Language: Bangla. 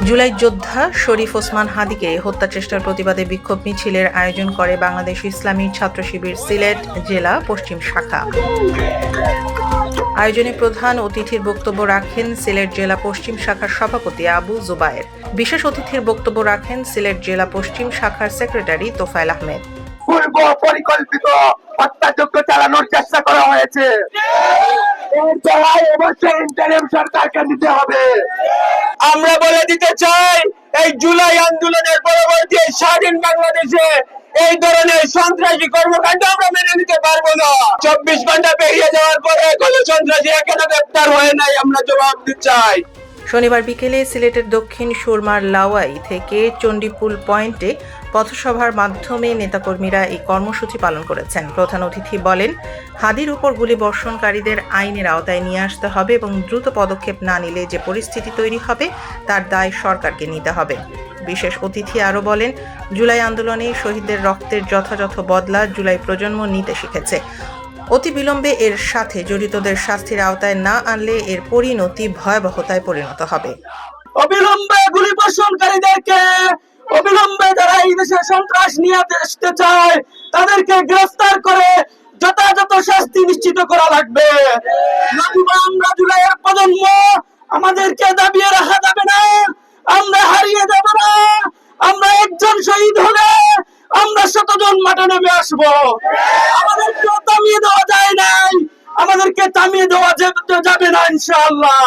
জুলাই যোদ্ধা শরীফ ওসমান হাদিকে হত্যা চেষ্টার প্রতিবাদে বিক্ষোভ মিছিলের আয়োজন করে বাংলাদেশ ইসলামী ছাত্র শিবির সিলেট জেলা পশ্চিম শাখা। আয়োজনে প্রধান অতিথির বক্তব্য রাখেন সিলেট জেলা পশ্চিম শাখার সভাপতি আবু জুবায়ের। বিশেষ অতিথির বক্তব্য রাখেন সিলেট জেলা পশ্চিম শাখার সেক্রেটারি তোফায়েল আহমেদ। পূর্ব পরিকল্পিত হত্যাযজ্ঞ চালানোর চেষ্টা করা হয়েছে, এর জবাব অবশ্যই ইন্টারিম সরকারকে দিতে হবে। আমরা বলে দিতে চাই, এই জুলাই আন্দোলনের পরবর্তী স্বাধীন বাংলাদেশে এই ধরনের সন্ত্রাসী কর্মকাণ্ড আমরা মেনে নিতে পারবো না। 24 ঘন্টা পেরিয়ে যাওয়ার পরে কোনো সন্ত্রাসী এখনো গ্রেপ্তার হয়ে নাই, আমরা জবাব দিতে চাই। শনিবার বিকেলে সিলেটের দক্ষিণ সুরমার লাওয়াই থেকে চণ্ডীপুল পয়েন্টে পথসভার মাধ্যমে নেতাকর্মীরা এই কর্মসূচি পালন করেছেন। প্রধান অতিথি বলেন, হাদির উপর গুলিবর্ষণকারীদের আইনের আওতায় নিয়ে আসতে হবে এবং দ্রুত পদক্ষেপ না নিলে যে পরিস্থিতি তৈরি হবে তার দায় সরকারকে নিতে হবে। বিশেষ অতিথি আরও বলেন, জুলাই আন্দোলনে শহীদদের রক্তের যথাযথ বদলা জুলাই প্রজন্ম নিতে শিখেছে। অতি বিলম্বে এর সাথে জড়িতদের শাস্তির আওতায় না আনলে এর পরিণতি ভয়াবহতায় পরিণত হবে। অবিলম্বে গুলিবর্ষণকারীদেরকে, অবিলম্বে যারা এই দেশে সন্ত্রাস নিয়ে আসতে চায় তাদেরকে গ্রেফতার করে যথাযথ শাস্তি নিশ্চিত করা লাগবে। আমরা জুলাইয়ের প্রজন্ম, আমাদেরকে দাবিয়ে রাখা যাবে না, আমরা হারিয়ে যাব না। আমরা একজন শহীদ হলে আমরা 100 জন মাঠে নেমে আসবো। আমাদেরকে থামিয়ে দেওয়া যায় নাই, আমাদেরকে থামিয়ে দেওয়া যাবে না ইনশাআল্লাহ।